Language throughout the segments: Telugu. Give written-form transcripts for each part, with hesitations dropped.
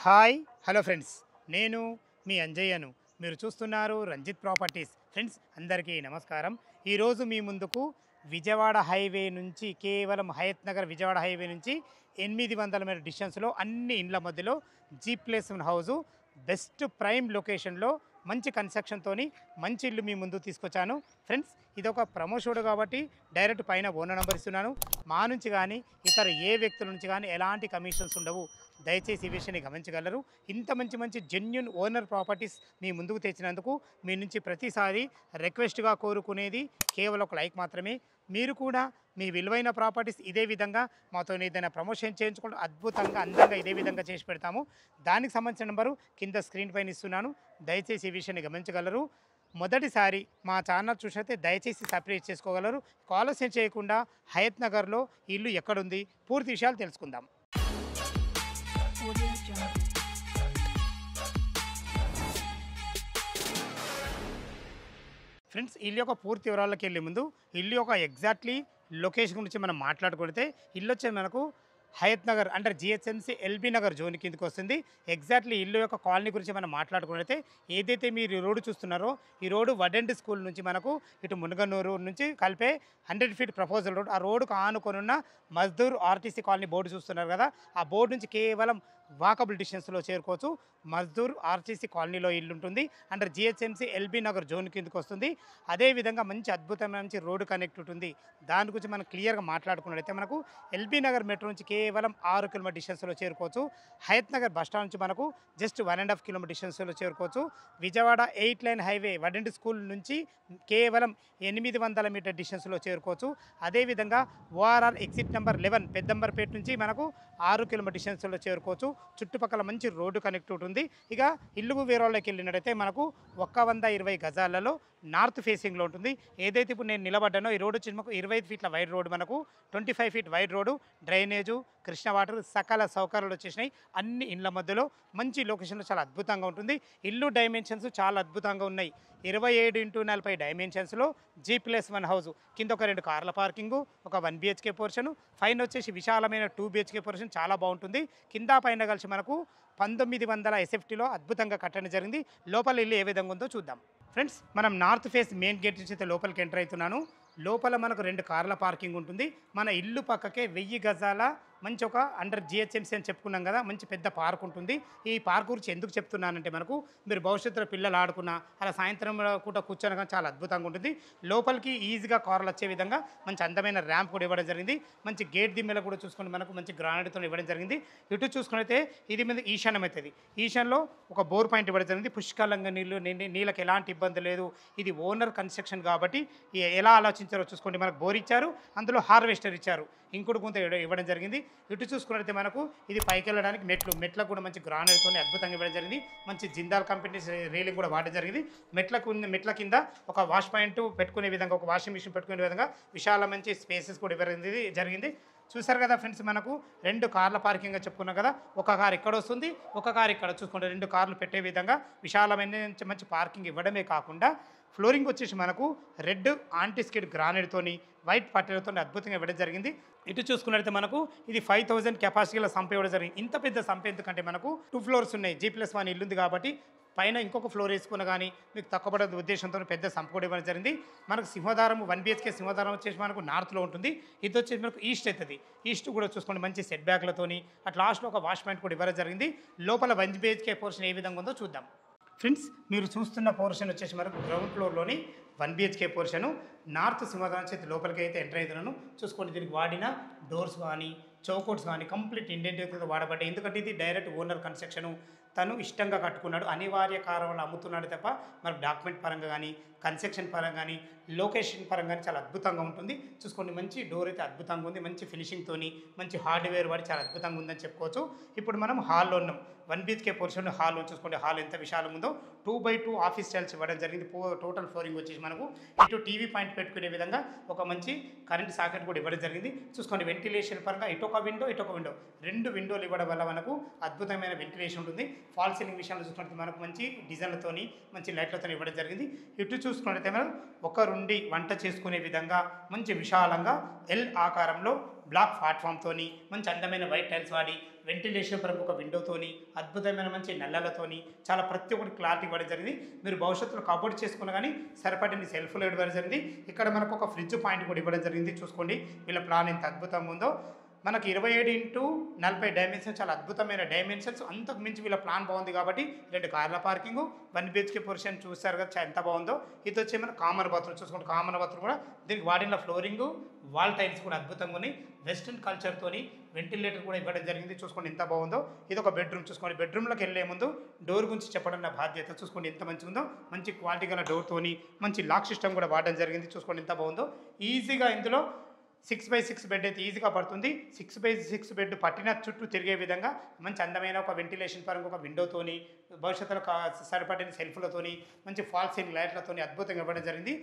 హాయ్ హలో ఫ్రెండ్స్ నేను మీ అంజయ్యను మీరు చూస్తున్నారు రంజిత్ ప్రాపర్టీస్ ఫ్రెండ్స్ అందరికీ నమస్కారం. ఈరోజు మీ ముందుకు విజయవాడ హైవే నుంచి కేవలం హయత్ నగర్ విజయవాడ హైవే నుంచి 800 మీటర్ డిస్టెన్స్లో అన్ని ఇండ్ల మధ్యలో G+1 హౌజు బెస్ట్ ప్రైమ్ లొకేషన్లో మంచి కన్స్ట్రక్షన్తోని మంచి ఇల్లు మీ ముందు తీసుకొచ్చాను. ఫ్రెండ్స్ ఇది ఒక ప్రమోషన్ కాబట్టి డైరెక్ట్ పైన ఓనర్ నెంబర్ ఇస్తున్నాను. మా నుంచి కానీ ఇతర ఏ వ్యక్తుల నుంచి కానీ ఎలాంటి కమిషన్స్ ఉండవు. దయచేసి ఈ విషయాన్ని గమనించగలరు. ఇంత మంచి మంచి జెన్యూన్ ఓనర్ ప్రాపర్టీస్ మీ ముందుకు తెచ్చినందుకు మీ నుంచి ప్రతిసారి రిక్వెస్ట్గా కోరుకునేది కేవలం ఒక లైక్ మాత్రమే. మీరు కూడా మీ విలువైన ప్రాపర్టీస్ ఇదే విధంగా మాతో ఏదైనా ప్రమోషన్ చేయించుకుంటూ అద్భుతంగా అందంగా ఇదే విధంగా చేసి పెడతాము. దానికి సంబంధించిన నెంబరు కింద స్క్రీన్ పైన ఇస్తున్నాను. దయచేసి ఈ విషయాన్ని గమనించగలరు. మొదటిసారి మా ఛానల్ చూసినైతే దయచేసి సబ్స్క్రైబ్ చేసుకోగలరు. ఆలస్యం చేయకుండా హయత్ నగర్లో ఇల్లు ఎక్కడుంది పూర్తి విషయాలు తెలుసుకుందాం. ఫ్రెండ్స్ ఇల్లు యొక్క పూర్తి వివరాల్లోకి వెళ్ళే ముందు ఇల్లు యొక్క ఎగ్జాక్ట్లీ లొకేషన్ గురించి మనం మాట్లాడుకుంటే ఇల్లు వచ్చే మనకు హయత్ నగర్ అంటే జిహెచ్ఎంసీ ఎల్బీ నగర్ జోన్ కిందకి వస్తుంది. ఎగ్జాక్ట్లీ ఇల్లు యొక్క కాలనీ గురించి మనం మాట్లాడుకుంటే ఏదైతే మీరు ఈ రోడ్డు చూస్తున్నారో ఈ రోడ్డు వడెండి స్కూల్ నుంచి మనకు ఇటు మునగనూరు నుంచి కలిపే 100 ఫీట్ ప్రపోజల్ రోడ్. ఆ రోడ్డుకు ఆనుకొనున్న మజ్దూర్ ఆర్టీసీ కాలనీ బోర్డు చూస్తున్నారు కదా, ఆ బోర్డు నుంచి కేవలం వాకబుల్ డిస్టెన్స్లో చేరుకోవచ్చు. మజ్దూర్ ఆర్టీసీ కాలనీలో ఇల్లు ఉంటుంది. Under GHMC LB Nagar zone కిందకి వస్తుంది. అదేవిధంగా మంచి అద్భుతమైన మంచి రోడ్డు కనెక్ట్ ఉంటుంది. దాని గురించి మనం క్లియర్గా మాట్లాడుకున్నట్లయితే మనకు ఎల్బీ నగర్ మెట్రో నుంచి కేవలం 6 కిలోమీటర్ డిస్టెన్స్లో చేరుకోవచ్చు. హయత్ నగర్ బస్టాండ్ నుంచి మనకు జస్ట్ 1.5 కిలోమీటర్ డిస్టెన్స్లో చేరుకోవచ్చు. విజయవాడ 8 లైన్ హైవే వడండి స్కూల్ నుంచి కేవలం 800 మీటర్ డిస్టెన్స్లో చేరుకోవచ్చు. అదేవిధంగా ఓఆర్ఆర్ ఎగ్జిట్ నెంబర్ 11 పెద్దంబర్పేట నుంచి మనకు 6 కిలోమీటర్ డిస్టెన్స్లో చేరుకోవచ్చు. చుట్టుపక్కల మంచి రోడ్డు కనెక్ట్ ఉంటుంది. ఇక ఇల్లు వివరాల్లోకి వెళ్ళినట్టయితే మనకు 120 గజాలలో నార్త్ ఫేసింగ్లో ఉంటుంది. ఏదైతే ఇప్పుడు నేను నిలబడ్డానో ఈ రోడ్డు వచ్చి మనకు 25 ఫీట్ల వైడ్ రోడ్డు, మనకు 25 feet wide road, drainage, Krishna water సకల సౌకర్యాలు వచ్చేసినాయి. అన్ని ఇండ్ల మధ్యలో మంచి లొకేషన్లో చాలా అద్భుతంగా ఉంటుంది. ఇల్లు డైమెన్షన్స్ చాలా అద్భుతంగా ఉన్నాయి. 27x40 డైమెన్షన్స్లో G+1 house. కింద ఒక 2 కార్ల పార్కింగు, ఒక 1 BHK పోర్షను, పైన వచ్చేసి విశాలమైన 2 BHK పోర్షన్ చాలా బాగుంటుంది. కింద పైన కలిసి మనకు 1900 SFTలో అద్భుతంగా కట్టడం జరిగింది. లోపల ఇల్లు ఏ విధంగా ఉందో చూద్దాం. ఫ్రెండ్స్ మనం నార్త్ ఫేస్ మెయిన్ గేట్ నుంచి అయితే లోపలికి ఎంటర్ అవుతున్నాను. లోపల మనకు 2 కార్ల పార్కింగ్ ఉంటుంది. మన ఇల్లు పక్కకే 1000 గజాల మంచి ఒక అండర్ జిహెచ్ఎంసీ అని చెప్పుకున్నాం కదా, మంచి పెద్ద పార్క్ ఉంటుంది. ఈ పార్క్ గురించి ఎందుకు చెప్తున్నానంటే మనకు మీరు భవిష్యత్తులో పిల్లలు ఆడుకున్నా అలా సాయంత్రం కూడా కూర్చొని కానీ చాలా అద్భుతంగా ఉంటుంది. లోపలికి ఈజీగా కార్లు వచ్చే విధంగా మంచి అందమైన ర్యాంప్ కూడా ఇవ్వడం జరిగింది. మంచి గేట్ దిమ్మెల కూడా చూసుకుంటే మనకు మంచి గ్రానైట్తో ఇవ్వడం జరిగింది. ఇటు చూసుకునైతే ఇది మీద ఈశాన్యం అవుతుంది. ఈశాన్యంలో ఒక బోర్ పాయింట్ ఇవ్వడం జరిగింది. పుష్కలంగా నీళ్ళకి ఎలాంటి ఇబ్బంది లేదు. ఇది ఓనర్ కన్స్ట్రక్షన్ కాబట్టి ఎలా ఆలోచించారో చూసుకోండి. మనకు బోర్ ఇచ్చారు, అందులో హార్వెస్టర్ ఇచ్చారు, ఇంకుడు గుంత ఇవ్వడం జరిగింది. ఇటు చూసుకున్నట్లయితే మనకు ఇది పైకి వెళ్ళడానికి మెట్లకు కూడా మంచి గ్రానైట్తో అద్భుతంగా ఇవ్వడం జరిగింది. మంచి జిందాల్ కంపెనీ రైలింగ్ కూడా వాడడం జరిగింది. మెట్ల కింద ఒక వాష్ పాయింట్ పెట్టుకునే విధంగా, ఒక వాషింగ్ మిషన్ పెట్టుకునే విధంగా విశాల మంచి స్పేసెస్ కూడా ఇవ్వడం జరిగింది. చూసారు కదా ఫ్రెండ్స్, మనకు 2 కార్ల పార్కింగ్గా చెప్పుకున్నాం కదా, ఒక కార్ ఇక్కడ వస్తుంది, ఒక కార్ ఇక్కడ. చూసుకుంటే 2 కార్లు పెట్టే విధంగా విశాలమైన మంచి పార్కింగ్ ఇవ్వడమే కాకుండా ఫ్లోరింగ్ వచ్చేసి మనకు రెడ్ ఆంటీస్కిడ్ గ్రానైట్తోని వైట్ పట్టెలతో అద్భుతంగా ఇవ్వడం జరిగింది. ఇటు చూసుకున్నట్లయితే మనకు ఇది 5000 కెపాసిటీల సంప ఇవ్వడం జరిగింది. ఇంత పెద్ద సంప ఎందుకంటే మనకు 2 ఫ్లోర్స్ ఉన్నాయి. G+1 ఇల్లు ఉంది కాబట్టి పైన ఇంకొక ఫ్లోర్ వేసుకున్న కానీ మీకు తక్కువ పడే ఉద్దేశంతో పెద్ద సంప కూడా ఇవ్వడం జరిగింది. మనకు సింహదారం 1 BHK సింహదారం వచ్చేసి మనకు నార్త్లో ఉంటుంది. ఇది వచ్చేసి మనకు ఈస్ట్ అవుతుంది. ఈస్ట్ కూడా చూసుకోండి మంచి సెట్ బ్యాక్లతోని. అట్లా లాస్ట్లో ఒక వాష్ పాయింట్ కూడా ఇవ్వడం జరిగింది. లోపల 1 BHK పోర్షన్ ఏ విధంగా ఉందో చూద్దాం. ఫ్రెండ్స్ మీరు చూస్తున్న పోర్షన్ వచ్చేసి మనకు గ్రౌండ్ ఫ్లోర్లోని 1 BHK పోర్షను. నార్త్ సింహదారం చేతి లోపలికి అయితే ఎంటర్ అవుతున్నాను. చూసుకోండి దీనికి వాడిన డోర్స్ కానీ చౌకోట్స్ కానీ కంప్లీట్ ఇండియన్ వాడబడ్డాయి. ఎందుకంటే ఇది డైరెక్ట్ ఓనర్ కన్స్ట్రక్షను, తను ఇష్టంగా కట్టుకున్నాడు. అనివార్య కారణాలు అమ్ముతున్నాడు తప్ప మనకు డాక్యుమెంట్ పరంగా కానీ కన్స్ట్రక్షన్ పరంగా కానీ లొకేషన్ పరంగా కానీ చాలా అద్భుతంగా ఉంటుంది. చూసుకోండి మంచి డోర్ అయితే అద్భుతంగా ఉంది. మంచి ఫినిషింగ్తోని మంచి హార్డ్వేర్ వాడి చాలా అద్భుతంగా ఉందని చెప్పుకోవచ్చు. ఇప్పుడు మనం హాల్లో ఉన్నాం. 1 BHK పోర్షన్ హాల్లో చూసుకోండి. హాల్ ఎంత విశాలంగా ఉందో. 2x2 ఆఫీస్ స్టైల్స్ ఇవ్వడం జరిగింది. టోటల్ ఫ్లోరింగ్ వచ్చేసి మనకు ఇటు టీవీ పాయింట్ పెట్టుకునే విధంగా ఒక మంచి కరెంట్ సాకెట్ కూడా ఇవ్వడం జరిగింది. చూసుకోండి వెంటిలేషన్ పరంగా ఇటు ఒక విండో 2 విండోలు ఇవ్వడం వల్ల మనకు అద్భుతమైన వెంటిలేషన్ ఉంటుంది. ఫాల్ సీలింగ్ విషయంలో చూసుకుంటే మనకు మంచి డిజైన్లతోని మంచి లైట్లతో ఇవ్వడం జరిగింది. ఇటు చూసుకున్నట్లయితే మనం ఒకరుండి వంట చేసుకునే విధంగా మంచి విశాలంగా ఎల్ ఆకారంలో బ్లాక్ ప్లాట్ఫామ్తోని మంచి అందమైన వైట్ టైల్స్ వాడి వెంటిలేషన్ పరంగా ఒక విండోతోని అద్భుతమైన మంచి నల్లలతోని చాలా ప్రతి ఒక్కటి క్లారిటీ ఇవ్వడం జరిగింది. మీరు భవిష్యత్తులో కబోర్డ్ చేసుకున్న కానీ సరిపడిన సెల్ఫ్లో ఇవ్వడం జరిగింది. ఇక్కడ మనకు ఒక ఫ్రిడ్జ్ పాయింట్ కూడా ఇవ్వడం జరిగింది. చూసుకోండి వీళ్ళ ప్లాన్ ఎంత అద్భుతంగా ఉందో. మనకి 27x40 డైమెన్షన్స్ చాలా అద్భుతమైన డైమెన్షన్స్. అంతకు మించి వీళ్ళ ప్లాన్ బాగుంది కాబట్టి 2 కార్ల పార్కింగ్ 1 BHK పోర్షన్ చూస్తారు కదా ఎంత బాగుందో. ఇది వచ్చే మన కామన్ బాత్రూమ్ చూసుకోండి. కామన్ బాత్రూమ్ కూడా దీనికి వాడిన ఫ్లోరింగ్ వాల్ టైల్స్ కూడా అద్భుతంగా ఉన్నాయి. వెస్ట్రన్ కల్చర్తోని వెంటిలేటర్ కూడా ఇవ్వడం జరిగింది. చూసుకోండి ఎంత బాగుందో. ఇది ఒక బెడ్రూమ్ చూసుకోండి. బెడ్రూమ్లోకి వెళ్ళే ముందు డోర్ గురించి చెప్పడం నా బాధ్యత. చూసుకోండి ఎంత మంచిగా ఉందో. మంచి క్వాలిటీ గల డోర్తోని మంచి లాక్ సిస్టమ్ కూడా వాడడం జరిగింది. చూసుకోండి ఎంత బాగుందో. ఈజీగా ఇందులో 6x6 బెడ్ అయితే ఈజీగా పడుతుంది. 6x6 బెడ్ పట్టిన చుట్టూ తిరిగే విధంగా మంచి అందమైన ఒక వెంటిలేషన్ పరంగా ఒక విండోతోని భవిష్యత్తులో సరిపడిన సెల్ఫ్లతోని మంచి ఫాల్ సీలింగ్ లైట్లతోని అద్భుతంగా ఇవ్వడం జరిగింది.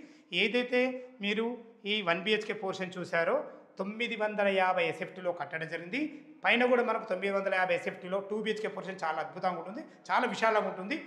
ఏదైతే మీరు ఈ 1 BHK పోర్షన్ చూసారో 950 SFTలో కట్టడం జరిగింది. పైన కూడా మనకు 950 SFTలో 2 BHK పోర్షన్ చాలా అద్భుతంగా ఉంటుంది. చాలా విశాలంగా ఉంటుంది.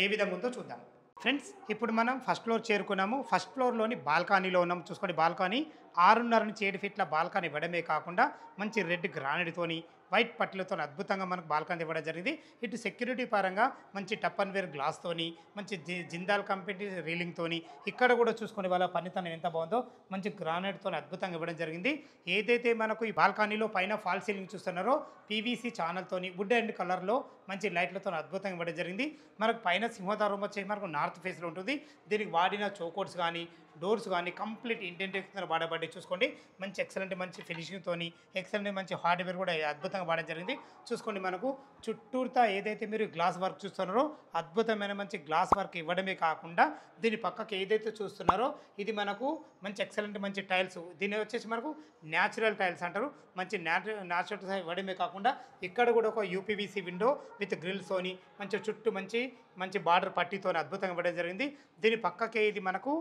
ఏ విధంగా ఉందో చూద్దాం ఫ్రెండ్స్. ఇప్పుడు మనం ఫస్ట్ ఫ్లోర్ చేరుకున్నాము. ఫస్ట్ ఫ్లోర్లోని బాల్కనీలో ఉన్నాము. చూసుకోండి బాల్కనీ 6.5 నుంచి 7 ఫీట్ల బాల్కనీ ఇవ్వడమే కాకుండా మంచి రెడ్ గ్రానైట్తోని వైట్ పట్టీలతో అద్భుతంగా మనకు బాల్కనీ ఇవ్వడం జరిగింది. ఇటు సెక్యూరిటీ పరంగా మంచి టప్ అండ్ వేర్ గ్లాస్తోని మంచి జిందాల్ కంపెనీ రీలింగ్తోని ఇక్కడ కూడా చూసుకునే వాళ్ళ పనితనం ఎంత బాగుందో. మంచి గ్రానైట్తో అద్భుతంగా ఇవ్వడం జరిగింది. ఏదైతే మనకు ఈ బాల్కనీలో పైన ఫాల్ సీలింగ్ చూస్తున్నారో PVC ఛానల్తోని వుడ్ అండ్ కలర్లో మంచి లైట్లతో అద్భుతంగా ఇవ్వడం జరిగింది. మనకు పైన సింహద్వారం వచ్చేసి మనకు నార్త్ ఫేస్లో ఉంటుంది. దీనికి వాడిన చోకోట్స్ కానీ డోర్స్ కానీ కంప్లీట్ ఇంటెంటెక్స్ వాడబడి చూసుకోండి. మంచి ఎక్సలెంట్ మంచి ఫినిషింగ్తోని ఎక్సలెంట్ మంచి హార్డ్వేర్ కూడా అద్భుతంగా వాడడం జరిగింది. చూసుకోండి మనకు చుట్టూరుతా ఏదైతే మీరు గ్లాస్ వర్క్ చూస్తున్నారో అద్భుతమైన మంచి గ్లాస్ వర్క్ ఇవ్వడమే కాకుండా దీని పక్కకి ఏదైతే చూస్తున్నారో ఇది మనకు మంచి ఎక్సలెంట్ మంచి టైల్స్. దీని వచ్చేసి మనకు న్యాచురల్ టైల్స్ అంటారు. మంచి న్యాచురల్ టైల్స్ ఇవ్వడమే కాకుండా ఇక్కడ కూడా ఒక UPVC విండో విత్ గ్రిల్స్తోని మంచి చుట్టూ మంచి బార్డర్ పట్టీతో అద్భుతంగా ఇవ్వడం జరిగింది. దీని పక్కకే ఇది మనకు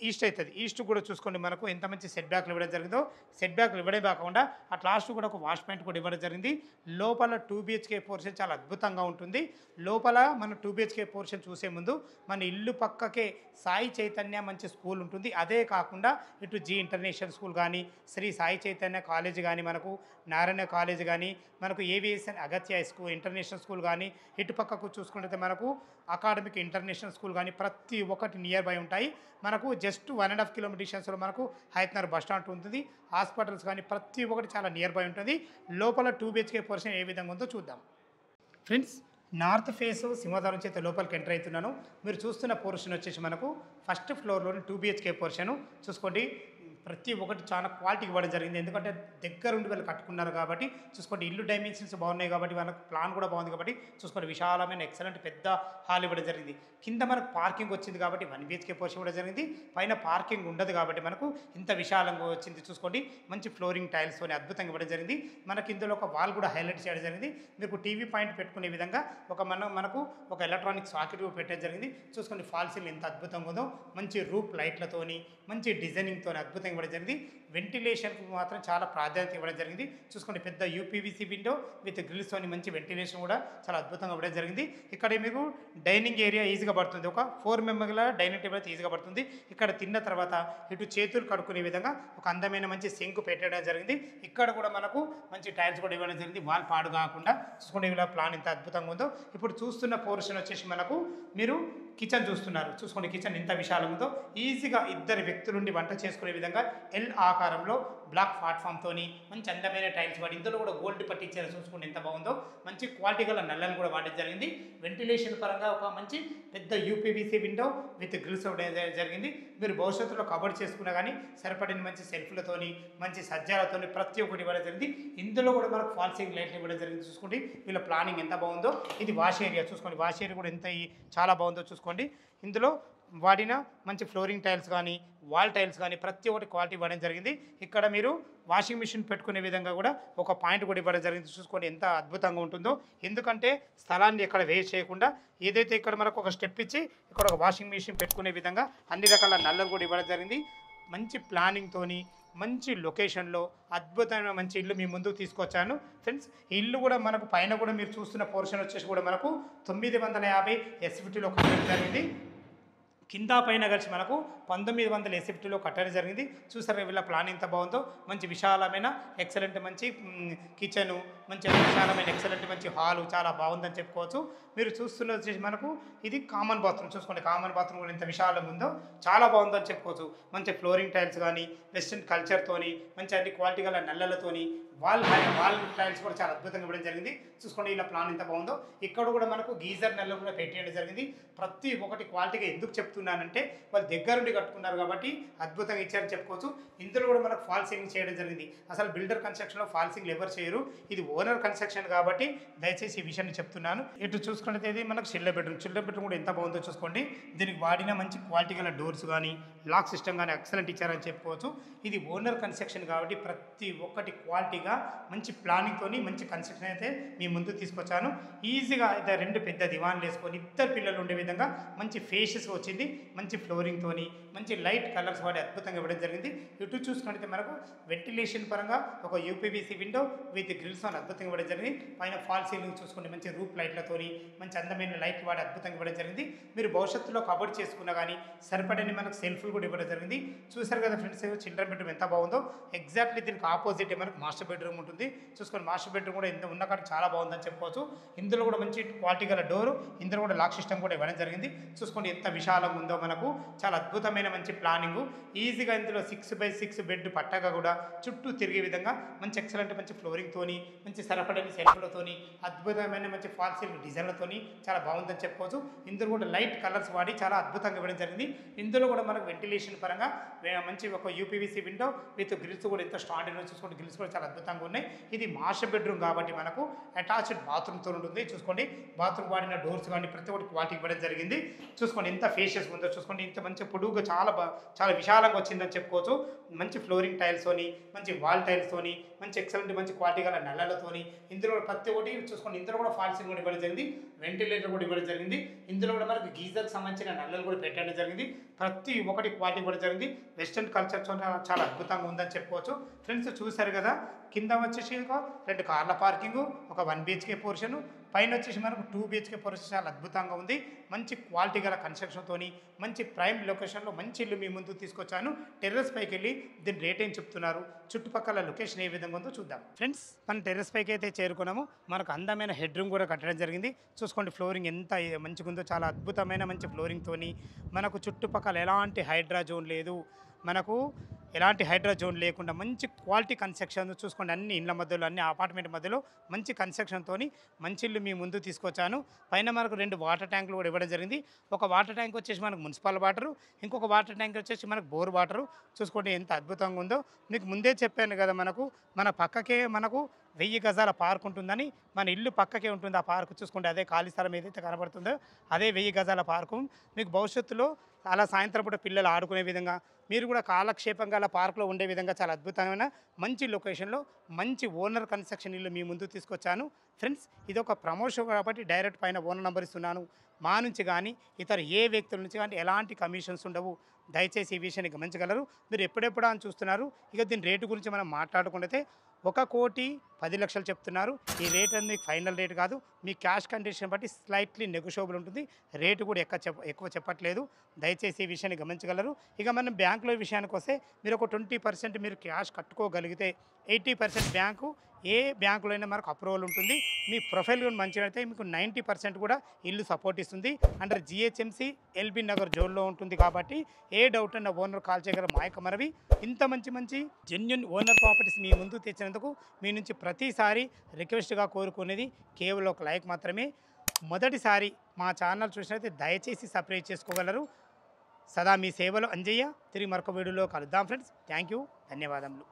ఈస్ట్ అవుతుంది. ఈస్ట్ కూడా చూసుకోండి మనకు ఎంత మంచి సెట్ బ్యాక్లు ఇవ్వడం జరిగిందో. సెట్ బ్యాక్లు ఇవ్వడే కాకుండా అట్ లాస్ట్ కూడా ఒక వాష్ పాయింట్ కూడా ఇవ్వడం జరిగింది. లోపల 2 BHK పోర్షన్ చాలా అద్భుతంగా ఉంటుంది. లోపల మన 2 BHK పోర్షన్ చూసే ముందు మన ఇల్లు పక్కకే సాయి చైతన్య మంచి స్కూల్ ఉంటుంది. అదే కాకుండా ఇటు జీ ఇంటర్నేషనల్ స్కూల్ కానీ శ్రీ సాయి చైతన్య కాలేజ్ కానీ మనకు నారాయణ కాలేజ్ కానీ మనకు AVSN అగత్య స్కూల్ ఇంటర్నేషనల్ స్కూల్ కానీ ఇటు పక్కకు చూసుకుంటే మనకు అకాడమిక్ ఇంటర్నేషనల్ స్కూల్ కానీ ప్రతి ఒక్కటి నియర్ బై ఉంటాయి. మనకు జస్ట్ 1.5 కిలోమీటర్ డిస్టెన్స్లో మనకు హయత్నగర్ బస్ స్టాండ్ ఉంటుంది. హాస్పిటల్స్ కానీ ప్రతి ఒక్కటి చాలా నియర్ బై ఉంటుంది. లోపల 2 BHK పోర్షన్ ఏ విధంగా ఉందో చూద్దాం ఫ్రెండ్స్. నార్త్ ఫేస్ సింహద్వారం చేత లోపలికి ఎంటర్ అవుతున్నాను. మీరు చూస్తున్న పోర్షన్ వచ్చేసి మనకు ఫస్ట్ ఫ్లోర్లోని 2 BHK పోర్షను చూసుకోండి. ప్రతి ఒక్కటి చాలా క్వాలిటీ ఇవ్వడం జరిగింది. ఎందుకంటే దగ్గరుండి వాళ్ళు కట్టుకున్నారు కాబట్టి చూసుకోండి. ఇల్లు డైమెన్షన్స్ బాగున్నాయి కాబట్టి వాళ్ళకి ప్లాన్ కూడా బాగుంది కాబట్టి చూసుకోండి. విశాలమైన ఎక్సలెంట్ పెద్ద హాల్ ఇవ్వడం జరిగింది. కింద మనకు పార్కింగ్ వచ్చింది కాబట్టి 1 BHK పోర్షన్ ఇవ్వడం జరిగింది. పైన పార్కింగ్ ఉండదు కాబట్టి మనకు ఇంత విశాలంగా వచ్చింది. చూసుకోండి మంచి ఫ్లోరింగ్ టైల్స్తో అద్భుతంగా ఇవ్వడం జరిగింది. మనకి ఇందులో ఒక వాల్ కూడా హైలైట్ చేయడం జరిగింది. మీకు టీవీ పాయింట్ పెట్టుకునే విధంగా మనకు ఒక ఎలక్ట్రానిక్ సాకెట్ కూడా పెట్టడం జరిగింది. చూసుకోండి ఫాల్ సీలింగ్ ఎంత అద్భుతంగా ఉందో. మంచి రూప్ లైట్లతోని మంచి డిజైనింగ్తో అద్భుతంగా ఇవ్వడం జరిగింది. వెంటిలేషన్కు మాత్రం చాలా ప్రాధాన్యత ఇవ్వడం జరిగింది. చూసుకోండి పెద్ద UPVC విండో విత్ గ్రిల్స్తోని మంచి వెంటిలేషన్ కూడా చాలా అద్భుతంగా ఇవ్వడం జరిగింది. ఇక్కడ మీకు డైనింగ్ ఏరియా ఈజీగా పడుతుంది. ఒక 4 మెంబర్ల డైనింగ్ టేబుల్ అయితే ఈజీగా పడుతుంది. ఇక్కడ తిన్న తర్వాత ఇటు చేతులు కడుక్కునే విధంగా ఒక అందమైన మంచి సింక్ పెట్టడం జరిగింది. ఇక్కడ కూడా మనకు మంచి టైల్స్ కూడా ఇవ్వడం జరిగింది. వాల్ పాడు కాకుండా చూసుకోండి. ఇలా ప్లాన్ ఎంత అద్భుతంగా ఉందో. ఇప్పుడు చూస్తున్న పోర్షన్ వచ్చేసి మనకు మీరు కిచెన్ చూస్తున్నారు. చూసుకోండి కిచెన్ ఎంత విశాలంగా ఉందో. ఈజీగా 2 వ్యక్తులుండి వంట చేసుకునే విధంగా L ఆకారంలో బ్లాక్ ప్లాట్ఫామ్తోని మంచి అందమైన టైల్స్ వాడి ఇందులో కూడా గోల్డ్ పట్టి ఇచ్చారు. చూసుకోండి ఎంత బాగుందో. మంచి క్వాలిటీ గల నల్లని కూడా వాడడం జరిగింది. వెంటిలేషన్ పరంగా ఒక మంచి పెద్ద UPVC విండో విత్ గ్రిల్స్ జరిగింది. మీరు భవిష్యత్తులో కబోర్డ్ చేసుకున్నా కానీ సరిపడిన మంచి సెల్ఫ్లతోని మంచి సజ్జాలతోని ప్రతి ఒక్కటి ఇవ్వడం జరిగింది. ఇందులో కూడా మనకు ఫాల్ సీలింగ్ లైట్లు ఇవ్వడం జరిగింది. చూసుకోండి వీళ్ళ ప్లానింగ్ ఎంత బాగుందో. ఇది వాష్ ఏరియా చూసుకోండి. వాష్ ఏరియా కూడా ఎంత చాలా బాగుందో చూసుకోండి. ఇందులో వాడిన మంచి ఫ్లోరింగ్ టైల్స్ కానీ వాల్ టైల్స్ కానీ ప్రతి ఒక్కటి క్వాలిటీ ఇవ్వడం జరిగింది. ఇక్కడ మీరు వాషింగ్ మిషన్ పెట్టుకునే విధంగా కూడా ఒక పాయింట్ కూడా ఇవ్వడం జరిగింది. చూసుకోండి ఎంత అద్భుతంగా ఉంటుందో. ఎందుకంటే స్థలాన్ని ఇక్కడ వేస్ట్ చేయకుండా ఏదైతే ఇక్కడ మనకు ఒక స్టెప్ ఇచ్చి ఇక్కడ ఒక వాషింగ్ మిషన్ పెట్టుకునే విధంగా అన్ని రకాల నల్లలు కూడా ఇవ్వడం జరిగింది. మంచి ప్లానింగ్తోని మంచి లొకేషన్లో అద్భుతమైన మంచి ఇల్లు మీ ముందుకు తీసుకొచ్చాను ఫ్రెండ్స్. ఈ ఇల్లు కూడా మనకు పైన కూడా మీరు చూస్తున్న పోర్షన్ వచ్చేసి కూడా మనకు 950 SFTలో కట్టడం జరిగింది. కింద పైన కలిసి మనకు 1900 ఎస్ఎఫ్టీలో కట్టడం జరిగింది. చూసారు వీళ్ళ ప్లాన్ ఎంత బాగుందో. మంచి విశాలమైన ఎక్సలెంట్ మంచి కిచెను, మంచి విశాలమైన ఎక్సలెంట్ మంచి హాలు చాలా బాగుందని చెప్పుకోవచ్చు. మీరు చూస్తున్నది వచ్చేసి మనకు ఇది కామన్ బాత్రూమ్. చూసుకోండి కామన్ బాత్రూమ్ కూడా ఎంత విశాలంగా ఉందో, చాలా బాగుందని చెప్పుకోవచ్చు. మంచి ఫ్లోరింగ్ టైల్స్ కానీ వెస్టర్న్ కల్చర్తోని మంచి అన్ని క్వాలిటీ గల నల్లలతోని వాల్ టైల్స్ కూడా చాలా అద్భుతంగా ఇవ్వడం జరిగింది. చూసుకోండి ఇలా ప్లాన్ ఎంత బాగుందో. ఇక్కడ కూడా మనకు గీజర్ నల్ల కూడా పెట్టేయడం జరిగింది. ప్రతి ఒక్కటి క్వాలిటీగా ఎందుకు చెప్తున్నానంటే వాళ్ళు దగ్గరుండి కట్టుకున్నారు కాబట్టి అద్భుతంగా ఇచ్చారని చెప్పుకోవచ్చు. ఇందులో కూడా మనకు ఫాల్ సీలింగ్ చేయడం జరిగింది. అసలు బిల్డర్ కన్స్ట్రక్షన్లో ఫాల్ సీలింగ్ ఎవరు చేయరు, ఇది ఓనర్ కన్స్ట్రక్షన్ కాబట్టి దయచేసి ఈ విషయాన్ని చెప్తున్నాను. ఇటు చూసుకున్నట్లయితే ఇది మనకు చిల్డ్రన్ బెడ్రూమ్ కూడా ఎంత బాగుందో చూసుకోండి. దీనికి వాడిన మంచి క్వాలిటీ గల డోర్స్ కానీ లాక్ సిస్టమ్ కానీ ఎక్సలెంట్ ఇచ్చారని చెప్పుకోవచ్చు. ఇది ఓనర్ కన్స్ట్రక్షన్ కాబట్టి ప్రతి ఒక్కటి క్వాలిటీగా మంచి ప్లానింగ్తోని మంచి కన్స్ట్రక్షన్ అయితే మీ ముందు తీసుకొచ్చాను. ఈజీగా అయితే 2 పెద్ద దివాన్లు వేసుకొని 2 పిల్లలు ఉండే విధంగా మంచి ఫేషెస్ వచ్చింది. మంచి ఫ్లోరింగ్తోని మంచి లైట్ కలర్స్ వాడి అద్భుతంగా ఇవ్వడం జరిగింది. ఇటు చూసుకుంటే మనకు వెంటిలేషన్ పరంగా ఒక యూపీవీసీ విండో విత్ గ్రిల్స్ అని అద్భుతంగా ఇవ్వడం జరిగింది. పైన ఫాల్ సీలింగ్ చూసుకుంటే మంచి రూప్ లైట్లతోని మంచి అందమైన లైట్ వాడి అద్భుతంగా ఇవ్వడం జరిగింది. మీరు భవిష్యత్తులో కబోర్డ్ చేసుకున్నా కానీ సరిపడని మనకు సెల్ఫ్లు కూడా ఇవ్వడం జరిగింది. చూసారు కదా ఫ్రెండ్స్ చిల్డ్రన్ బెడ్రూమ్ ఎంత బాగుందో. ఎగ్జాక్ట్లీ దీనికి ఆపోజిట్ మనకు మాస్టర్ బెడ్రూమ్ ఉంటుంది. చూసుకొని మాస్టర్ బెడ్రూమ్ కూడా ఎంత ఉన్న కాడికి చాలా బాగుందని చెప్పుకోవచ్చు. ఇందులో కూడా మంచి క్వాలిటీ గల డోరు, ఇందులో కూడా లాక్ సిస్టమ్ కూడా ఇవ్వడం జరిగింది. చూసుకోండి ఎంత విశాలంగా ఉందో మనకు. చాలా అద్భుతమైన మంచి ప్లానింగ్. ఈజీగా ఇందులో 6x6 బెడ్ పట్టగా కూడా చుట్టూ తిరిగే విధంగా మంచి ఎక్సలెంట్ మంచి ఫ్లోరింగ్తోని మంచి సరపడని సెల్ఫ్లతోని అద్భుతమైన మంచి ఫాల్ సీలింగ్ డిజైన్లతోని చాలా బాగుందని చెప్పుకోవచ్చు. ఇందులో కూడా లైట్ కలర్స్ వాడి చాలా అద్భుతంగా ఇవ్వడం జరిగింది. ఇందులో కూడా మనకు వెంటిలేషన్ పరంగా మంచి ఒక యూపీవీసీ విండో విత్ గ్రిల్స్ కూడా ఎంత స్టాండర్డ్ చూసుకోండి. గ్రిల్స్ కూడా చాలా అద్భుతంగా ఉన్నాయి. ఇది మాస్టర్ బెడ్రూమ్ కాబట్టి మనకు అటాచ్డ్ బాత్రూమ్తో ఉంటుంది. చూసుకోండి బాత్రూమ్ వాడిన డోర్స్ కానీ ప్రతి ఒక్కటి క్వాలిటీ ఇవ్వడం జరిగింది. చూసుకోండి ఎంత ఫేషియస్ ఉందో. చూసుకోండి ఇంత మంచి పొడుగుగా చాలా విశాలంగా వచ్చిందని చెప్పుకోవచ్చు. మంచి ఫ్లోరింగ్ టైల్స్తోని మంచి వాల్ టైల్స్తోని మంచి ఎక్సలెంట్ మంచి క్వాలిటీ గల నల్లలతోని ఇందులో ప్రతి ఒక్కటి చూసుకోండి. ఇందులో కూడా ఫాల్ సీలింగ్ కూడా ఇవ్వడం జరిగింది. వెంటిలేటర్ కూడా ఇవ్వడం జరిగింది. ఇందులో కూడా మనకు గీజర్కి సంబంధించిన నల్లలు కూడా పెట్టడం జరిగింది. ప్రతి ఒక్కటి క్వాలిటీ ఇవ్వడం జరిగింది. వెస్టర్న్ కల్చర్తో చాలా అద్భుతంగా ఉందని చెప్పుకోవచ్చు. ఫ్రెండ్స్ చూసారు కదా కింద వచ్చేసి ఒక 2 కార్ల పార్కింగ్, ఒక 1 BHK పోర్షన్, పైన వచ్చేసి మనకు 2 BHK పోర్షన్ చాలా అద్భుతంగా ఉంది. మంచి క్వాలిటీ గల కన్స్ట్రక్షన్తోని మంచి ప్రైమ్ లొకేషన్లో మంచి ఇల్లు మీ ముందు తీసుకొచ్చాను. టెర్రస్ పైకి వెళ్ళి దీని రేట్ ఏం చెప్తున్నారు, చుట్టుపక్కల లొకేషన్ ఏ విధంగా ఉందో చూద్దాం. ఫ్రెండ్స్ మన టెర్రస్ పైకి అయితే చేరుకున్నాము. మనకు అందమైన హెడ్ రూమ్ కూడా కట్టడం జరిగింది. చూసుకోండి ఫ్లోరింగ్ ఎంత మంచిగా ఉందో. చాలా అద్భుతమైన మంచి ఫ్లోరింగ్తోని మనకు చుట్టుపక్కల ఎలాంటి హైడ్రా జోన్ లేదు, మనకు ఎలాంటి హైడ్రా జోన్ లేకుండా మంచి క్వాలిటీ కన్స్ట్రక్షన్. చూసుకోండి అన్ని ఇళ్ళ మధ్యలో అన్ని అపార్ట్మెంట్ మధ్యలో మంచి కన్స్ట్రక్షన్తోని మంచి ఇల్లు మీ ముందు తీసుకొచ్చాను. పైన మనకు 2 వాటర్ ట్యాంకులు కూడా ఇవ్వడం జరిగింది. ఒక వాటర్ ట్యాంక్ వచ్చేసి మనకు మున్సిపల్ వాటరు, ఇంకొక వాటర్ ట్యాంక్ వచ్చేసి మనకు బోర్ వాటరు. చూసుకోండి ఎంత అద్భుతంగా ఉందో. మీకు ముందే చెప్పాను కదా మన పక్కకే మనకు 1000 గజాల పార్క్ ఉంటుందని. మన ఇల్లు పక్కకే ఉంటుంది ఆ పార్క్. చూసుకోండి అదే ఖాళీ స్థలం ఏదైతే కనబడుతుందో అదే 1000 గజాల పార్కు. మీకు భవిష్యత్తులో అలా సాయంత్రం పూట పిల్లలు ఆడుకునే విధంగా మీరు కూడా కాలక్షేపంగా అలా పార్క్లో ఉండే విధంగా చాలా అద్భుతమైన మంచి లొకేషన్లో మంచి ఓనర్ కన్స్ట్రక్షన్ ఇల్లు మీ ముందు తీసుకొచ్చాను. ఫ్రెండ్స్ ఇది ఒక ప్రమోషన్ కాబట్టి డైరెక్ట్ పైన ఓనర్ నెంబర్ ఇస్తున్నాను. మా నుంచి కానీ ఇతర ఏ వ్యక్తుల నుంచి కానీ ఎలాంటి కమిషన్స్ ఉండవు. దయచేసి ఈ విషయాన్ని గమనించగలరు. మీరు ఎప్పుడెప్పుడు అని చూస్తున్నారు. ఇక దీని రేటు గురించి మనం మాట్లాడుకుంటే 1,10,00,000 చెప్తున్నారు. ఈ రేట్ అనేది ఫైనల్ రేట్ కాదు. మీ క్యాష్ కండిషన్ బట్టి స్లైట్లీ నెగోషియబుల్ ఉంటుంది. రేటు కూడా ఎక్కువ చెప్పట్లేదు. దయచేసి ఈ విషయాన్ని గమనించగలరు. ఇక మనం బ్యాంకులో విషయానికి వస్తే మీరు ఒక 20% మీరు క్యాష్ కట్టుకోగలిగితే 80% బ్యాంకు ఏ బ్యాంకులో అయినా మనకు అప్రూవల్ ఉంటుంది. మీ ప్రొఫైల్ కూడా మంచిగా అయితే మీకు 90% కూడా ఇల్లు సపోర్ట్ ఇస్తుంది. అండర్ GHMC LB నగర్ జోన్లో ఉంటుంది కాబట్టి ఏ డౌట్ అన్న ఓనర్ కాల్ చేయగల మా యొక్క మనవి. ఇంత మంచి జెన్యున్ ఓనర్ ప్రాపర్టీస్ మీ ముందు తెచ్చినందుకు మీ నుంచి ప్రతిసారి రిక్వెస్ట్గా కోరుకునేది కేవలం ఒక లైక్ మాత్రమే. మొదటిసారి మా ఛానల్ చూసినట్లయితే దయచేసి సబ్స్క్రైబ్ చేసుకోగలరు. సదా మీ సేవలో అంజయ్య. తిరిగి మరొక వీడియోలో కలుద్దాం ఫ్రెండ్స్. థ్యాంక్ యూ, ధన్యవాదములు.